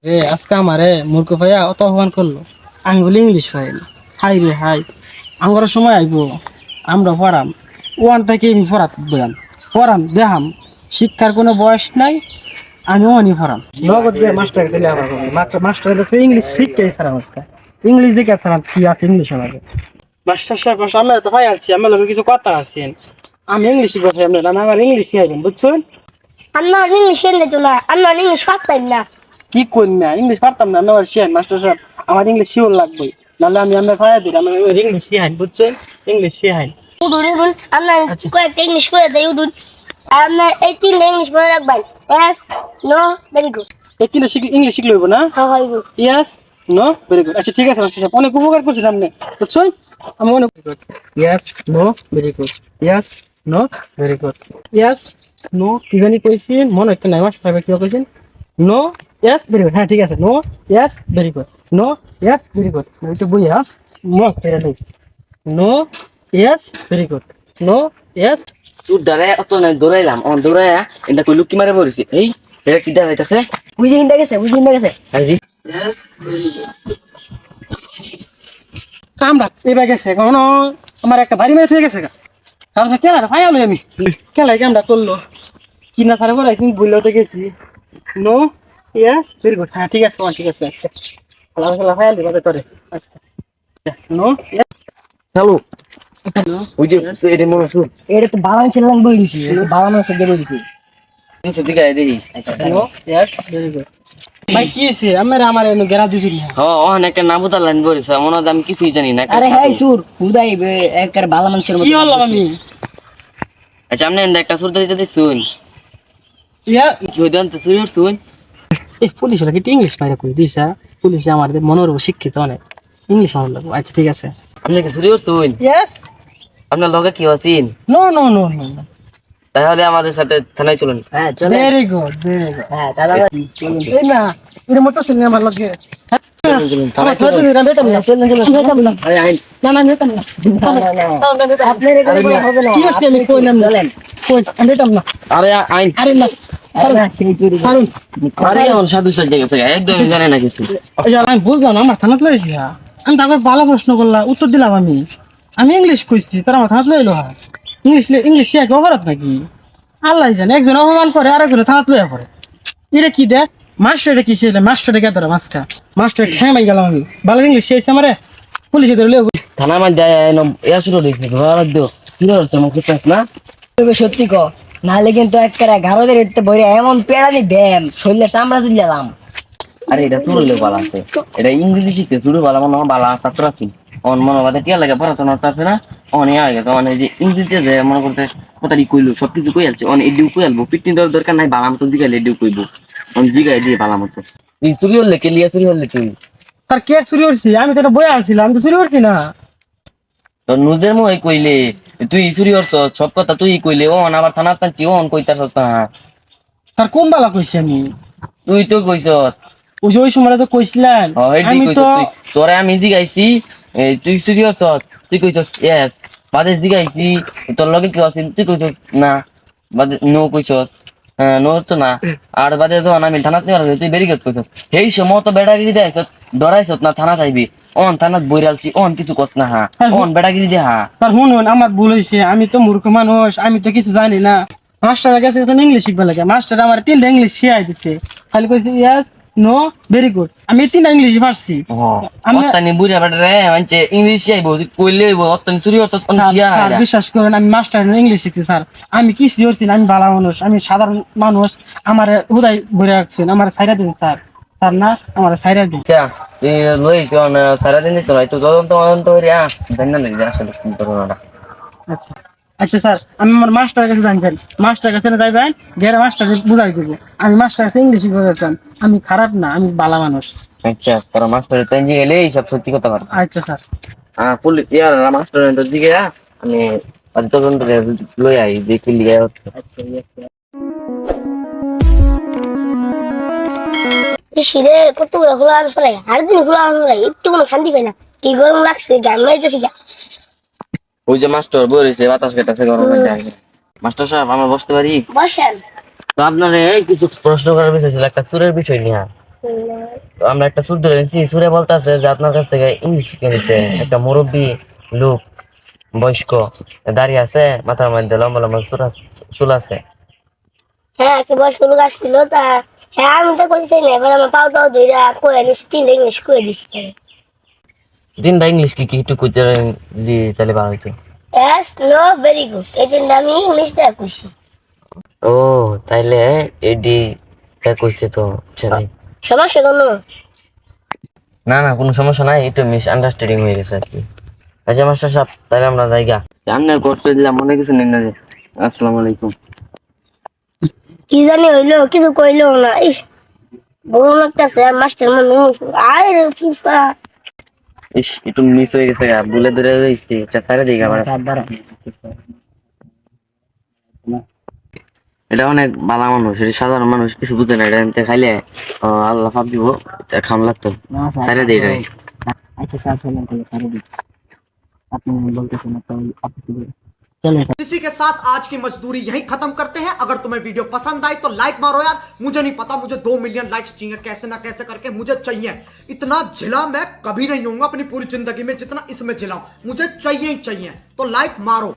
আজকে আমারে মূর্খ ভাইয়া অত অপমান করলো। আমি বলি ইংলিশ ফাইল। হাই রে হাই, আমার সময় আইবো, আমরা পড়াম। ওয়ান থেকে আমি পড়াত বয়াম, পড়াম দেখাম। শিক্ষার কোনো বয়স নাই, আমি ওয়ানই পড়াম। নগদ দিয়ে মাস্টার কাছে আমার মাস্টার কাছে ইংলিশ শিখতেই স্যার আজকে। ইংলিশ দেখে স্যার কি আছে ইংলিশ আমাকে। মাস্টার সাহেব আমরা তো ভাই আছি, আমার লোকের কিছু কথা আছেন। আমি ইংলিশই কথা আপনার, আমার ইংলিশ শিখাইবেন বুঝছেন। আন্না ইংলিশ এনে তো না, আন্না ইংলিশ পারতাম না। কি করি না ইংলিশ পারতাম না, আমার শিয়ান মাস্টার সাহেব, আমার ইংলিশ শিওর লাগবে, নাহলে আমি আপনার ভাইয়া দিই, আমার ইংলিশ শিখাইন বুঝছেন, ইংলিশ শিখাইন। উডুন উডুন আন্না আচ্ছা। কয়েকটা ইংলিশ করে দেয় উডুন। আপনার এই তিনটা ইংলিশ মনে রাখবেন। Yes no very good. এই কিনা ইংলিশ শিখলে হইব না? হইব। Yes no very good. আচ্ছা ঠিক আছে মাস্টার সাহেব, অনেক উপকার করছেন আপনি বুঝছেন। আমি অনেক yes no very good, yes no very good, yes no কি জানি কইছেন মনে হচ্ছে না মাস্টার সাহেব কি কইছেন। নো ইয়াস ভেরি গুড, হ্যাঁ ঠিক আছে, নো ইয়াস ভেরি গুড, নো ইয়াস ভেরি গুড। ওই তো বুঝা মস্ত এটা ঠিক। নো ইয়াস ভেরি গুড, নো ইয়াস। তুই দাঁড়ায় অত নাই দৌড়াইলাম অন দৌড়াইয়া এটা কই লুকি মারে পড়েছি এই এটা কি দাঁড়াইতেছে বুঝে হিন্দা গেছে, বুঝে হিন্দা গেছে। কামড়া এবার গেছে কোনো আমার একটা বাড়ি মেরে থেকে গেছে গা। তারপরে কেলার ভাই আলো আমি কেলাই কামড়া করলো কি না সারা বলাইছি বললেও তো গেছি। নো ইয়াস ভেরি গুড, হ্যাঁ ঠিক আছে ঠিক আছে। আচ্ছা খেলা খেলা ভাই আলি বাদে তোরে। আচ্ছা নো ইয়াস চালু ওই যে এটা মনে শুন এটা তো বালান ছিলাম বই দিছি, বালান আছে দিয়ে বই দিছি। তুই দিকে আয় দেখি নো ইয়াস ভেরি গুড। ভাই কি হয়েছে আমার আমার গেরা দিছি না। হ অনেক নাবুতার লাইন বলেছে মনে হয় আমি কিছুই জানি না আরে হ্যাঁ সুর হুদাই একবার বালা মানুষের কি মতো। বললাম আমি আচ্ছা আপনি একটা সুরতে দিতে দেখুন ইয়া কি হইতে আনতে শুরু শুন এই পুলিশরা কি ইংলিশ বাইরে কই দিছা, পুলিশে আমাদের মনের উপর শিক্ষিত অনেক, ইংলিশ আমার লাগবে। আচ্ছা ঠিক আছে। আপনি কি শুরু শুন ইয়েস আপনার লগে কি আছেন no no no no no. তাহলে আমাদের সাথে থানায় চলুন হ্যাঁ চলে। Very good very good. হ্যাঁ দাদা চলুন। এই না এর মতো শুনে আমার লাগে চলুন চলুন আমার থানায় সাথে চলুন না বেতন না চলুন চলুন বেতন না। আরে আইন না না বেতন না। আপনার এখানে কোনো হবে না। কি করছি আমি কই নাম চলেন। কই আমি বেতন না। আরে আইন আরে না আরে না সেই চুরি কারণ আরে এমন সাধু সাজে গেছে একদম জানে না কিছু এই যে আমি বুঝলাম না, আমার থানাত লইছি আমি তারপর ভালো প্রশ্ন করলাম উত্তর দিলাম আমি ইংলিশ কইছি তার আমার থানাত লইলো ইংলিশ শিয়া কি অপরাধ নাকি? আল্লাহ জানে, একজন অপমান করে আরেকজন থানাত লইয়া পড়ে। এটা কি দেখ মাস্টার, এটা কি ছিল মাস্টার কে ধরে মাস্কা মাস্টার ঠ্যামাই গেলাম আমি ভালো ইংলিশ শিখছে আমারে পুলিশে ধরে লইব। থানা মান যায় এয়া শুরু দিয়েছে ধরা দিও কি হচ্ছে মুখ না তুমি সত্যি ক, নাহলে কিন্তু একটা ঘাড়দের এতে বইরে এমন পেড়ানি দেম শরীরে চামড়া দিলাম। আরে এটা শুরুলে বালা আছে এটা ইংরেজি শিখতে শুরু বালা মনে হয় বালা ছাত্র আছি অন মনে বাদে টিয়া লাগে পড়াশোনা আছে না অন ইয়া হয়ে গেছে অন এই যে ইংরেজিতে যে মনে করতে কথাটি কইলো সবকিছু কই আলছে অন এডিও কই আলবো পিটনি দেওয়ার দরকার নাই বালা মতো জিগাইলে এডিও কইবো অন জিগাই দিয়ে বালা মতো এই চুরি হলে কে লিয়া চুরি হলে তুই স্যার কে চুরি করছি? আমি তো এটা বইয়া আছিলাম, আমি তো চুরি করছি না। তোর নিজের মুখে কইলে তুই চুরি করছ সব কথা তুই কইলে অন আবার থানা টানছি অন কইতাছস না স্যার কোন বালা কইছি আমি? তুই তো কইছ ওই যে ওই সময় তো কইছিলেন আমি তো তোরে আমি জিগাইছি তুই চুরি করছ তুই কইছস ইয়েস বাদে জিগাইছি তোর লগে কি আছে তুই কইছস না বাদে নো কইছস হ্যাঁ নো তো না আর বাদে যখন আমি থানাত নিয়ে তুই বেরিয়ে কইছস এই সময় তো বেড়াগিরি দেয়ছ ডরাইছস না থানা যাইবি অন থানাত বইরালছি অন কিছু কস না হ্যাঁ অন বেড়াগিরি দে হ্যাঁ স্যার শুনুন আমার ভুল হয়েছে, আমি তো মূর্খ মানুষ, আমি তো কিছু জানি না। মাস্টারের কাছে ইংলিশ শিখবে লাগে, মাস্টার আমার তিনটা ইংলিশ শিখাই দিছে, খালি কইছে ইয়াস নো ভেরি গুড, আমি তিনটা ইংলিশ পারছি। আমি অত্তানি বুঝা বেড়ে মানছে ইংলিশ আইবো কইলে হইবো অত্তানি চুরি করছস অন শিয়া স্যার বিশ্বাস করেন আমি মাস্টার ইংলিশ শিখছি স্যার, আমি কি করছি না, আমি ভালো মানুষ, আমি সাধারণ মানুষ, আমার হুদাই ভরে রাখছেন, আমার সাইরা দিন স্যার, স্যার না আমার সাইরা দিন। তুই লইছ অন সারাদিন তো একটু তদন্ত করিয়া জানা লাগে আসলে কি ঘটনাটা আচ্ছা আচ্ছা স্যার, আমি আমার মাস্টারের কাছে জানতেন, মাস্টার কাছে যাইবেন গেলে মাস্টার বুঝাই দেবো, আমি মাস্টার কাছে ইংলিশ শিখতে, আমি খারাপ না, আমি ভালো মানুষ। আচ্ছা তোর মাস্টার তো এনজি গেলে সব সত্যি কথা পারবে আচ্ছা স্যার। পুলিশ ইয়ার মাস্টার তো দিকে আমি তদন্ত লই আই দেখি লিয়ে শীতে কতগুলো খোলা আনো ফেলাই, আর দিন খোলা আনো ফেলাই, একটু কোনো শান্তি পাই না। কি গরম লাগছে, গান মাইতেছি গা। ওই যে মাস্টার বলেছে বাতাস খেতেছে গরমের জায়গায় মাস্টার সাহেব আমরা বসতে পারি বসেন। তো আপনার এই কিছু প্রশ্ন করার বিষয় ছিল একটা চুরের বিষয় নিয়ে তো আমরা একটা সুর ধরে নিয়েছি, সুরে বলতেছে যে আপনার কাছ থেকে ইংলিশ শিখে নিছে একটা মুরব্বী লোক, বয়স্ক, দাঁড়িয়ে আছে, মাথার মধ্যে লম্বা লম্বা চুল আছে। হ্যাঁ একটা বয়স্ক লোক আসছিল তা, হ্যাঁ আমি তো কইছি না, এবার আমার পাউটাও ধইরা কয়ে নিছি, তিনটা ইংলিশ কয়ে দিছি। দিনটা ইংলিশ কি কি একটু কইতে দি তাহলে ভালো হইতো। Yes, no, very good. এই তিনটা আমি ইংলিশ দিয়ে কইছি। ও তাইলে এডি কইছে তো জানি। সমস্যা কোনো? না না কোনো সমস্যা নাই, একটু মিস আন্ডারস্ট্যান্ডিং হয়ে গেছে আর কি। আচ্ছা মাস্টার সাহেব তাহলে আমরা যাইগা, আপনার কষ্ট দিলাম মনে কিছু নেই না যে। আসসালামু আলাইকুম। কি জানি হইলো, কিছু কইলো না। ইস, বড় লাগতেছে আর মাস্টার মানুষ। আয় রে ফুফা। ইস একটু মিস হয়ে গেছে গা, ভুলে ধরে গেছি। আচ্ছা ছাড়ে দিই আমার। এটা অনেক ভালো মানুষ, এটা সাধারণ মানুষ, কিছু বুঝে না। এটা এনতে খাইলে আল্লাহ পাপ দিব, খাম লাগতো। ছাড়ে দিই এটা। আচ্ছা স্যার চলেন তাহলে সারা দিন, আপনি বলতেছেন তো আপনি চলেন। इसी के साथ आज की मजदूरी यहीं खत्म करते हैं। अगर तुम्हें वीडियो पसंद आई तो लाइक मारो यार, मुझे नहीं पता, मुझे 2 मिलियन लाइक्स चाहिए, कैसे ना कैसे करके मुझे चाहिए। इतना झिला मैं कभी नहीं हूं अपनी पूरी जिंदगी में जितना इसमें झिला हूं, मुझे चाहिए ही चाहिए। तो लाइक मारो।